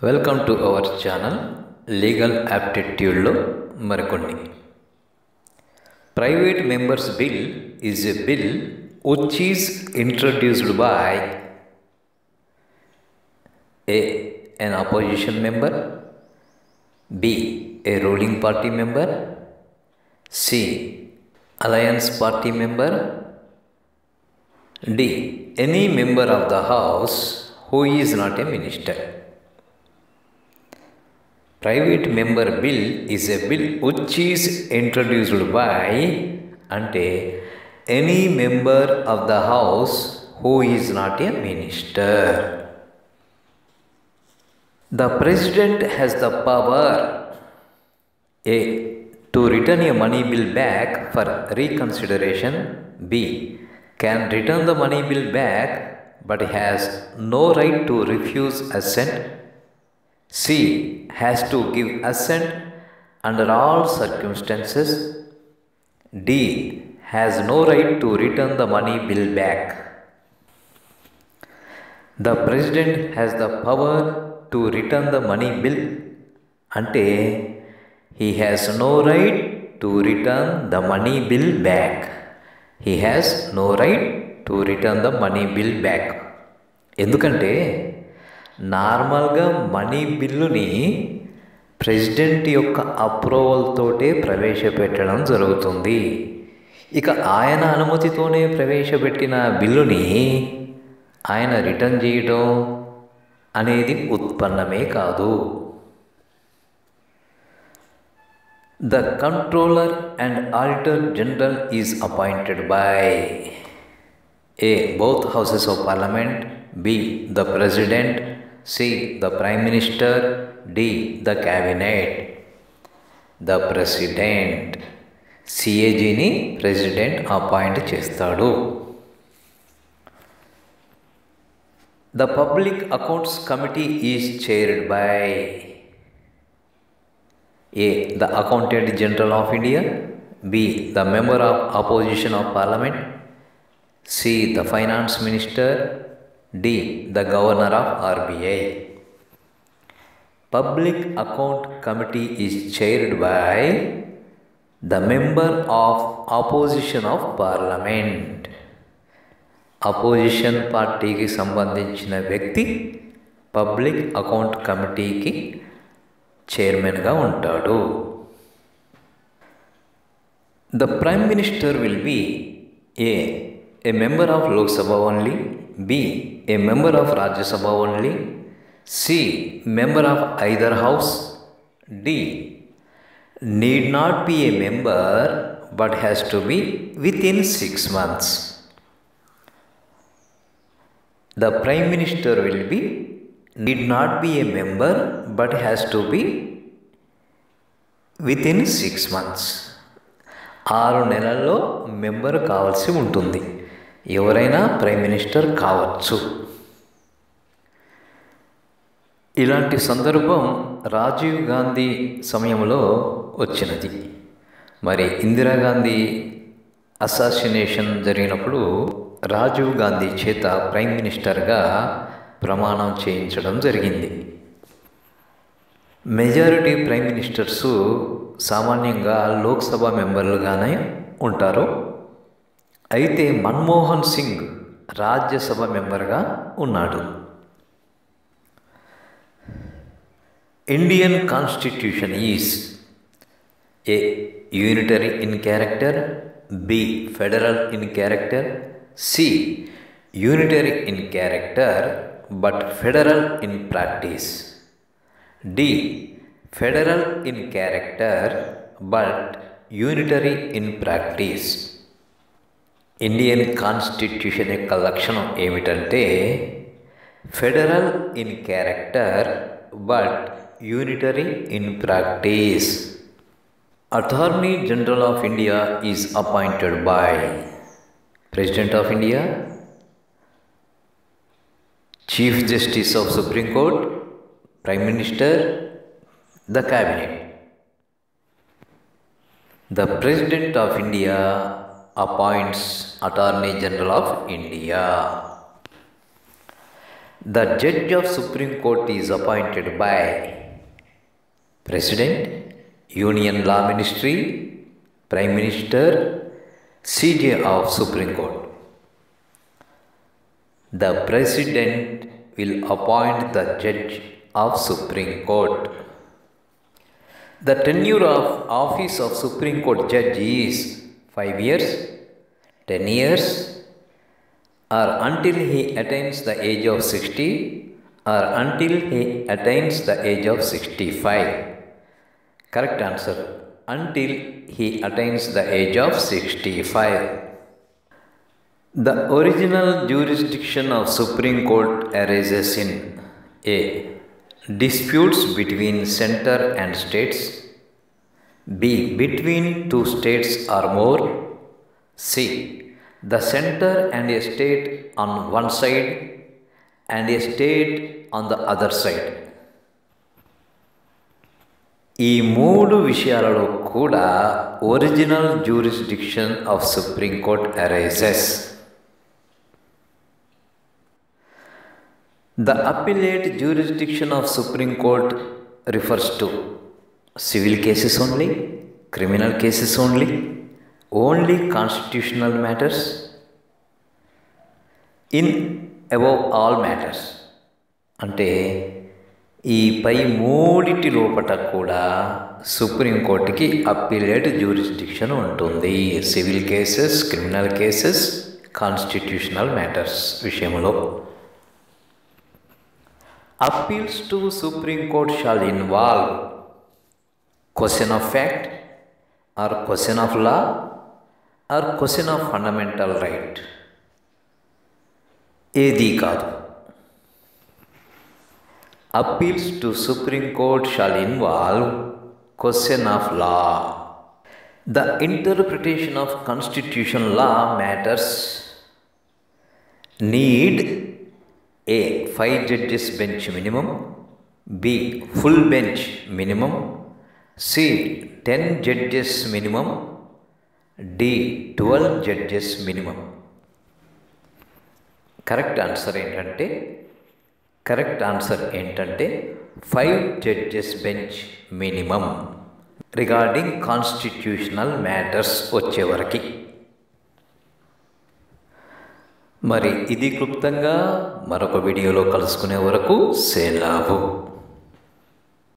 Welcome to our channel legal యాప్టిట్యూడ్లో మరికొన్ని. Private members bill is a bill which is introduced by an opposition member, B a ruling party member, C alliance party member, D any member of the house who is not a minister. Private member bill is a bill which is introduced by ante any member of the house who is not a minister. The president has the power A to return a money bill back for reconsideration, B can return the money bill back but has no right to refuse assent, C has to give assent under all circumstances, D has no right to return the money bill back. The president has the power to return the money bill ante he has no right to return the money bill back. He has no right to return the money bill back. ఎందుకంటే నార్మల్గా money బిల్లుని president యొక్క approval తోటే ప్రవేశపెట్టడం జరుగుతుంది. ఇక ఆయన అనుమతితోనే ప్రవేశపెట్టిన బిల్లుని ఆయన రిటర్న్ చేయడం అనేది ఉత్పన్నమే కాదు. The controller and auditor general is appointed by A both houses of parliament, B the president, C the prime minister, D the cabinet. The president సిఏజీని ప్రెసిడెంట్ అపాయింట్ చేస్తాడు. The public accounts committee is chaired by A the accountant general of India, B the member of opposition of parliament, C the finance minister, D the governor of RBI. Public account committee is chaired by the member of opposition of parliament. Opposition పార్టీకి సంబంధించిన వ్యక్తి public account కమిటీకి చైర్మన్గా ఉంటాడు. The prime minister will be a member of Lok Sabha only, B a member of Rajya Sabha only, C member of either house, D need not be a member but has to be within 6 months. The prime minister will be need not be a member but has to be within 6 months. 6 నెలల్లో member కావాల్సి ఉంటుంది. ఎవరైనా prime minister కావచ్చు. ఇలాంటి సందర్భం రాజీవ్ గాంధీ సమయంలో వచ్చినది. మరి ఇందిరాగాంధీ అసాసినేషన్ జరిగినప్పుడు రాజీవ్ గాంధీ చేత ప్రైమ్ మినిస్టర్గా ప్రమాణం చేయించడం జరిగింది. మెజారిటీ ప్రైమ్ మినిస్టర్సు సామాన్యంగా లోక్సభ మెంబర్లుగానే ఉంటారు. అయితే మన్మోహన్ సింగ్ రాజ్యసభ మెంబర్గా ఉన్నాడు. Indian Constitution is A unitary in character, B federal in character, C unitary in character but federal in practice, D federal in character but unitary in practice. Indian constitution యొక్క లక్షణం ఏమిటంటే federal in character but unitary in practice. Attorney General of India is appointed by President of India, Chief Justice of Supreme Court, Prime Minister, the Cabinet. The President of India appoints Attorney General of India. The judge of Supreme Court is appointed by President, Union Law Ministry, Prime Minister, CJ of Supreme Court. The President will appoint the judge of Supreme Court. The tenure of office of Supreme Court judge is 5 years, 10 years, or until he attains the age of 60, or until he attains the age of 65. Correct answer, until he attains the age of 65. The original jurisdiction of Supreme Court arises in A. Disputes between center and states. B. Between two states or more. C. The center and a state on one side and a state on the other side. ఈ మూడు విషయాలలో కూడా original jurisdiction of supreme court arises. The appellate jurisdiction of Supreme Court refers to civil cases only, criminal cases only constitutional matters, in above all matters. అంటే ఈ పై మూడిటి లోపట కూడా సుప్రీంకోర్టుకి appellate jurisdiction ఉంటుంది. Civil cases, criminal cases, constitutional matters విషయంలో. Appeals to Supreme Court shall involve question of fact or question of law or question of fundamental right. ఏది కాదు. Appeals to Supreme Court shall involve question of law. The interpretation of constitutional law matters need A. 5 judges bench minimum. B. Full bench minimum. C. 10 judges minimum. D. 12 judges minimum. Correct answer ఏంటంటే 5 judges bench minimum regarding constitutional matters వచ్చేవరకు. మరి ఇది క్లుప్తంగా మరొక వీడియోలో కలుసుకునే వరకు సెలవు.